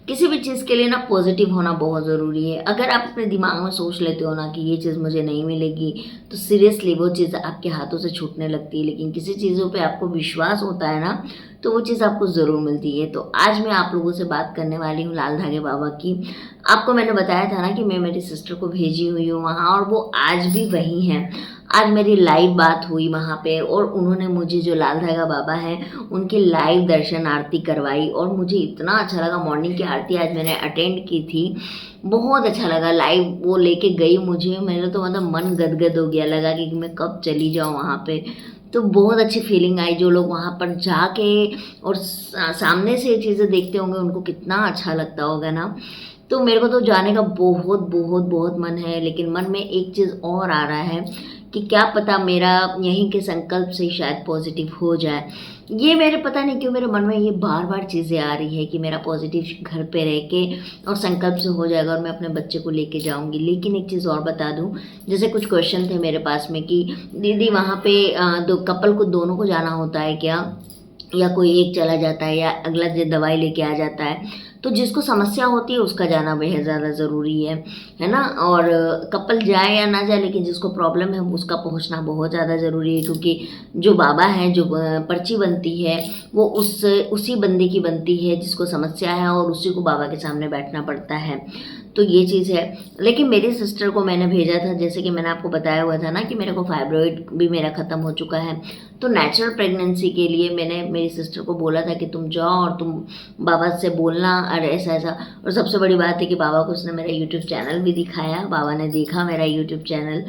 किसी भी चीज़ के लिए ना पॉजिटिव होना बहुत ज़रूरी है। अगर आप अपने दिमाग में सोच लेते हो ना कि ये चीज़ मुझे नहीं मिलेगी, तो सीरियसली वो चीज़ आपके हाथों से छूटने लगती है। लेकिन किसी चीज़ों पे आपको विश्वास होता है ना, तो वो चीज़ आपको ज़रूर मिलती है। तो आज मैं आप लोगों से बात करने वाली हूँ लाल धागे बाबा की। आपको मैंने बताया था ना कि मैं मेरी सिस्टर को भेजी हुई हूँ वहाँ, और वो आज भी वहीं हैं। आज मेरी लाइव बात हुई वहाँ पे, और उन्होंने मुझे जो लाल धागा बाबा हैं उनकी लाइव दर्शन आरती करवाई, और मुझे इतना अच्छा लगा। मॉर्निंग की आरती आज मैंने अटेंड की थी, बहुत अच्छा लगा। लाइव वो लेके गई मुझे, मेरा तो मतलब मन गदगद हो गया, लगा कि मैं कब चली जाऊँ वहाँ पे। तो बहुत अच्छी फीलिंग आई। जो लोग वहाँ पर जाके और सामने से ये चीज़ें देखते होंगे उनको कितना अच्छा लगता होगा ना। तो मेरे को तो जाने का बहुत बहुत बहुत मन है, लेकिन मन में एक चीज़ और आ रहा है कि क्या पता मेरा यहीं के संकल्प से शायद पॉजिटिव हो जाए। ये मेरे पता नहीं क्यों मेरे मन में ये बार बार चीज़ें आ रही है कि मेरा पॉजिटिव घर पे रह के और संकल्प से हो जाएगा और मैं अपने बच्चे को लेके जाऊंगी। लेकिन एक चीज़ और बता दूं, जैसे कुछ क्वेश्चन थे मेरे पास में कि दीदी वहाँ पे दो कपल को दोनों को जाना होता है क्या, या कोई एक चला जाता है, या अगला जो दवाई लेके आ जाता है। तो जिसको समस्या होती है उसका जाना बेहद ज़्यादा ज़रूरी है ना। और कपल जाए या ना जाए, लेकिन जिसको प्रॉब्लम है उसका पहुंचना बहुत ज़्यादा ज़रूरी है, क्योंकि जो बाबा हैं, जो पर्ची बनती है वो उसी बंदे की बनती है जिसको समस्या है, और उसी को बाबा के सामने बैठना पड़ता है। तो ये चीज़ है। लेकिन मेरी सिस्टर को मैंने भेजा था, जैसे कि मैंने आपको बताया हुआ था ना कि मेरे को फाइब्रॉइड भी मेरा ख़त्म हो चुका है। तो नेचुरल प्रेगनेंसी के लिए मैंने मेरी सिस्टर को बोला था कि तुम जाओ और तुम बाबा से बोलना, और ऐसा ऐसा। और सबसे बड़ी बात है कि बाबा को उसने मेरा यूट्यूब चैनल भी दिखाया, बाबा ने देखा मेरा यूट्यूब चैनल।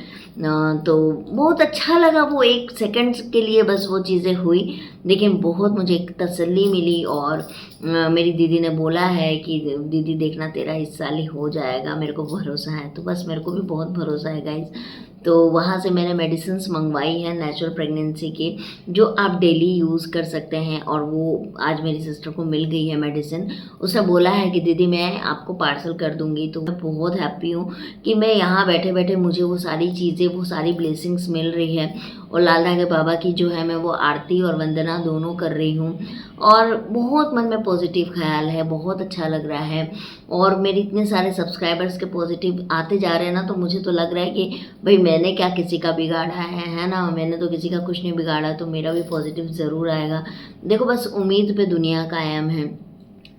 तो बहुत अच्छा लगा। वो एक सेकंड के लिए बस वो चीज़ें हुई, लेकिन बहुत मुझे एक तसल्ली मिली। और मेरी दीदी ने बोला है कि दीदी देखना तेरा इस साल ही हो जाएगा, मेरे को भरोसा है। तो बस मेरे को भी बहुत भरोसा है गाइज। तो वहाँ से मैंने मेडिसिन्स मंगवाई हैं नेचुरल प्रेगनेंसी की, जो आप डेली यूज़ कर सकते हैं। और वो आज मेरी सिस्टर को मिल गई है मेडिसिन। उसने बोला है कि दीदी मैं आपको पार्सल कर दूँगी। तो मैं बहुत हैप्पी हूँ कि मैं यहाँ बैठे बैठे मुझे वो सारी चीज़ें, वो सारी ब्लेसिंग्स मिल रही है। और लाल धागे बाबा की जो है मैं वो आरती और वंदना दोनों कर रही हूँ, और बहुत मन में पॉजिटिव ख्याल है, बहुत अच्छा लग रहा है। और मेरे इतने सारे सब्सक्राइबर्स के पॉजिटिव आते जा रहे हैं ना, तो मुझे तो लग रहा है कि भाई मैंने क्या किसी का बिगाड़ा है ना। मैंने तो किसी का कुछ नहीं बिगाड़ा, तो मेरा भी पॉजिटिव ज़रूर आएगा। देखो बस उम्मीद पे दुनिया कायम है।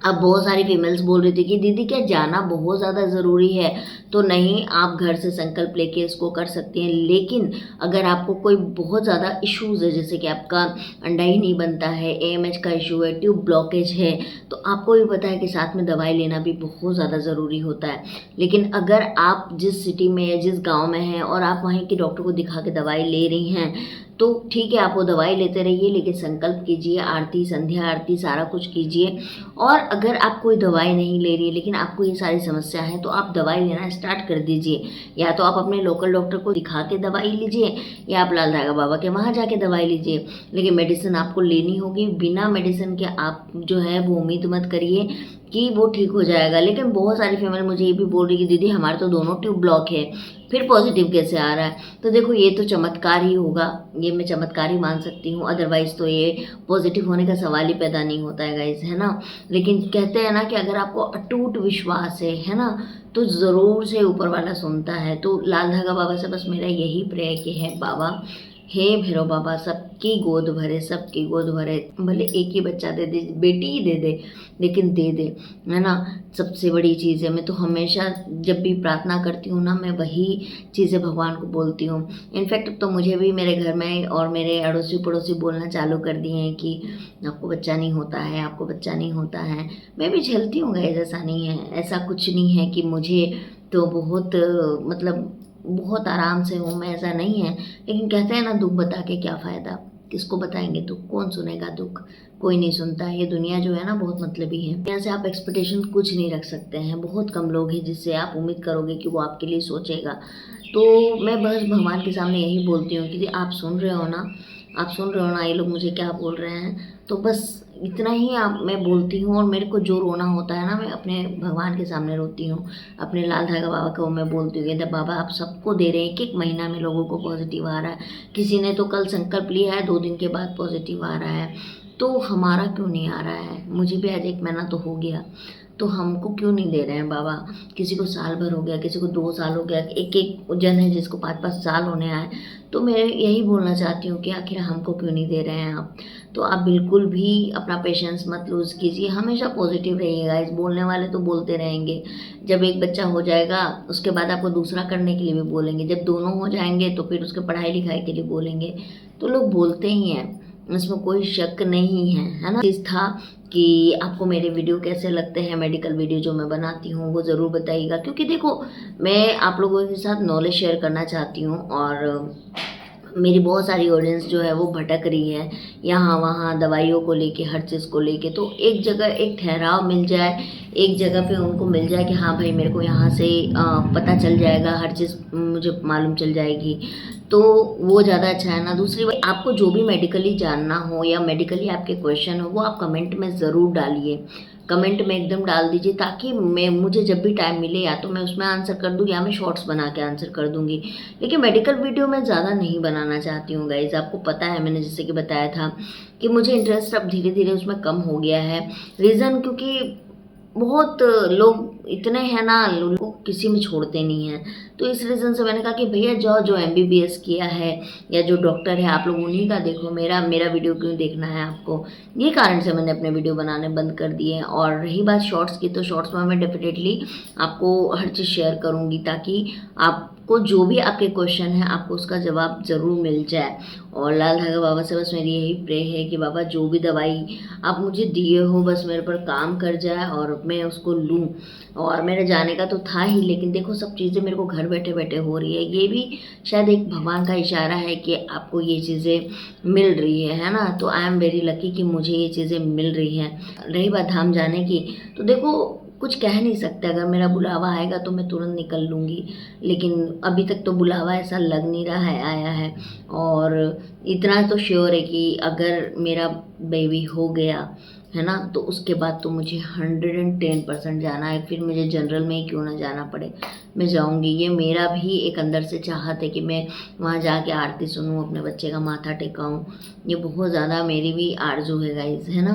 अब बहुत सारी फीमेल्स बोल रही थी कि दीदी क्या जाना बहुत ज़्यादा ज़रूरी है। तो नहीं, आप घर से संकल्प लेके इसको कर सकती हैं। लेकिन अगर आपको कोई बहुत ज़्यादा इश्यूज़ है, जैसे कि आपका अंडा ही नहीं बनता है, एएमएच का इशू है, ट्यूब ब्लॉकेज है, तो आपको भी पता है कि साथ में दवाई लेना भी बहुत ज़्यादा ज़रूरी होता है। लेकिन अगर आप जिस सिटी में या जिस गाँव में हैं और आप वहीं के डॉक्टर को दिखा के दवाई ले रही हैं, तो ठीक है, आप वो दवाई लेते रहिए, लेकिन संकल्प कीजिए, आरती, संध्या आरती सारा कुछ कीजिए। और अगर आप कोई दवाई नहीं ले रही है लेकिन आपको ये सारी समस्या है, तो आप दवाई लेना स्टार्ट कर दीजिए। या तो आप अपने लोकल डॉक्टर को दिखा के दवाई लीजिए, या आप लाल धागा बाबा के वहाँ जाके दवाई लीजिए। लेकिन मेडिसिन आपको लेनी होगी। बिना मेडिसिन के आप जो है वो उम्मीद मत करिए कि वो ठीक हो जाएगा। लेकिन बहुत सारी फीमेल मुझे ये भी बोल रही कि दीदी हमारे तो दोनों ट्यूब ब्लॉक है, फिर पॉजिटिव कैसे आ रहा है। तो देखो ये तो चमत्कार ही होगा, ये मैं चमत्कार ही मान सकती हूँ। अदरवाइज़ तो ये पॉजिटिव होने का सवाल ही पैदा नहीं होता है गाइज, है ना। लेकिन कहते हैं ना कि अगर आपको अटूट विश्वास है ना, तो ज़रूर से ऊपर वाला सुनता है। तो लाल धागा बाबा से बस मेरा यही प्रेयर कि है बाबा, हे भैरव बाबा, सबकी गोद भरे, सबकी गोद भरे। भले एक ही बच्चा दे दे, बेटी ही दे दे, लेकिन दे दे, है ना। सबसे बड़ी चीज़ है। मैं तो हमेशा जब भी प्रार्थना करती हूँ ना, मैं वही चीज़ें भगवान को बोलती हूँ। इनफैक्ट तो मुझे भी मेरे घर में और मेरे अड़ोसी पड़ोसी बोलना चालू कर दिए हैं कि आपको बच्चा नहीं होता है, आपको बच्चा नहीं होता है। मैं भी झेलती हूँ गाइस, ऐसा नहीं है, ऐसा कुछ नहीं है कि मुझे तो बहुत मतलब बहुत आराम से हूँ मैं, ऐसा नहीं है। लेकिन कहते हैं ना, दुख बता के क्या फ़ायदा, किसको बताएंगे दुख, कौन सुनेगा दुख, कोई नहीं सुनता। ये दुनिया जो है ना बहुत मतलबी है। दुनिया से आप एक्सपेक्टेशन कुछ नहीं रख सकते हैं। बहुत कम लोग हैं जिससे आप उम्मीद करोगे कि वो आपके लिए सोचेगा। तो मैं बस भगवान के सामने यही बोलती हूँ कि आप सुन रहे हो ना, आप सुन रहे हो ना, ये लोग मुझे क्या बोल रहे हैं। तो बस इतना ही आप मैं बोलती हूँ। और मेरे को जो रोना होता है ना, मैं अपने भगवान के सामने रोती हूँ, अपने लाल धागा बाबा को मैं बोलती हूँ कि बाबा आप सबको दे रहे हैं, एक एक महीना में लोगों को पॉजिटिव आ रहा है। किसी ने तो कल संकल्प लिया है, 2 दिन के बाद पॉजिटिव आ रहा है, तो हमारा क्यों नहीं आ रहा है। मुझे भी आज 1 महीना तो हो गया, तो हमको क्यों नहीं दे रहे हैं बाबा? किसी को साल भर हो गया, किसी को 2 साल हो गया, एक-एक जन है जिसको 5-5 साल होने आए। तो मैं यही बोलना चाहती हूँ कि आखिर हमको क्यों नहीं दे रहे हैं आप? तो आप बिल्कुल भी अपना पेशेंस मत लूज़ कीजिए, हमेशा पॉजिटिव रहिएगा। इस बोलने वाले तो बोलते रहेंगे। जब एक बच्चा हो जाएगा, उसके बाद आपको दूसरा करने के लिए भी बोलेंगे। जब दोनों हो जाएँगे तो फिर उसके पढ़ाई-लिखाई के लिए बोलेंगे। तो लोग बोलते ही हैं, इसमें कोई शक नहीं है ना? चीज़ था कि आपको मेरे वीडियो कैसे लगते हैं, मेडिकल वीडियो जो मैं बनाती हूँ वो ज़रूर बताइएगा, क्योंकि देखो मैं आप लोगों के साथ नॉलेज शेयर करना चाहती हूँ और मेरी बहुत सारी ऑडियंस जो है वो भटक रही है यहाँ वहाँ दवाइयों को लेके, हर चीज़ को लेके। तो एक जगह एक ठहराव मिल जाए, एक जगह पे उनको मिल जाए कि हाँ भाई मेरे को यहाँ से पता चल जाएगा, हर चीज़ मुझे मालूम चल जाएगी, तो वो ज़्यादा अच्छा है ना। दूसरी बात, आपको जो भी मेडिकली जानना हो या मेडिकली आपके क्वेश्चन हो वो आप कमेंट में ज़रूर डालिए, कमेंट में एकदम डाल दीजिए, ताकि मुझे जब भी टाइम मिले या तो मैं उसमें आंसर कर दूँ या मैं शॉर्ट्स बना के आंसर कर दूँगी। लेकिन मेडिकल वीडियो मैं ज़्यादा नहीं बनाना चाहती हूँ गाइज़, आपको पता है मैंने जैसे कि बताया था कि मुझे इंटरेस्ट अब धीरे-धीरे उसमें कम हो गया है। रीज़न क्योंकि बहुत लोग इतने हैं ना, लोगों को किसी में छोड़ते नहीं हैं। तो इस रीज़न से मैंने कहा कि भैया जाओ, जो एमबीबीएस किया है या जो डॉक्टर है आप लोग उन्हीं का देखो, मेरा वीडियो क्यों देखना है आपको? ये कारण से मैंने अपने वीडियो बनाने बंद कर दिए हैं। और रही बात शॉर्ट्स की, तो शॉर्ट्स में मैं डेफिनेटली आपको हर चीज़ शेयर करूँगी, ताकि आपको जो भी आपके क्वेश्चन है आपको उसका जवाब ज़रूर मिल जाए। और लाल धागा बाबा से बस मेरी यही प्रे है कि बाबा जो भी दवाई आप मुझे दिए हो बस मेरे पर काम कर जाए और मैं उसको लूँ। और मेरे जाने का तो था ही, लेकिन देखो सब चीज़ें मेरे को घर बैठे बैठे हो रही है, ये भी शायद एक भगवान का इशारा है कि आपको ये चीज़ें मिल रही है ना। तो आई एम वेरी लकी कि मुझे ये चीज़ें मिल रही हैं। रही बात धाम जाने की, तो देखो कुछ कह नहीं सकते, अगर मेरा बुलावा आएगा तो मैं तुरंत निकल लूँगी, लेकिन अभी तक तो बुलावा ऐसा लग नहीं रहा है आया है। और इतना तो श्योर है कि अगर मेरा बेबी हो गया है ना, तो उसके बाद तो मुझे 110% जाना है, फिर मुझे जनरल में ही क्यों ना जाना पड़े, मैं जाऊंगी। ये मेरा भी एक अंदर से चाहत है कि मैं वहाँ जाके आरती सुनूं, अपने बच्चे का माथा टेकाऊं। ये बहुत ज़्यादा मेरी भी आरज़ू है गाइस, है ना।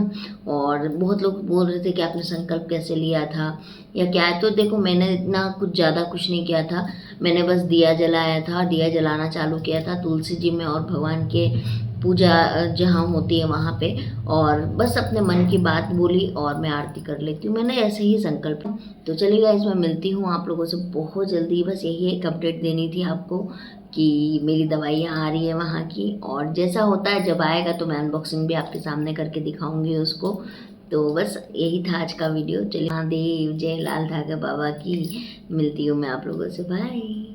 और बहुत लोग बोल रहे थे कि आपने संकल्प कैसे लिया था या क्या है, तो देखो मैंने इतना कुछ ज़्यादा कुछ नहीं किया था। मैंने बस दिया जलाया था, दिया जलाना चालू किया था तुलसी जी में और भगवान के पूजा जहाँ होती है वहाँ पे, और बस अपने मन की बात बोली और मैं आरती कर लेती हूँ। मैंने ऐसे ही संकल्प। तो चलिए गाइस, मैं मिलती हूँ आप लोगों से बहुत जल्दी। बस यही एक अपडेट देनी थी आपको कि मेरी दवाइयाँ आ रही है वहाँ की, और जैसा होता है जब आएगा तो मैं अनबॉक्सिंग भी आपके सामने करके दिखाऊंगी उसको। तो बस यही था आज का वीडियो। चलिए, महादेव जय, लाल धागा बाबा की। मिलती हूँ मैं आप लोगों से, बाय।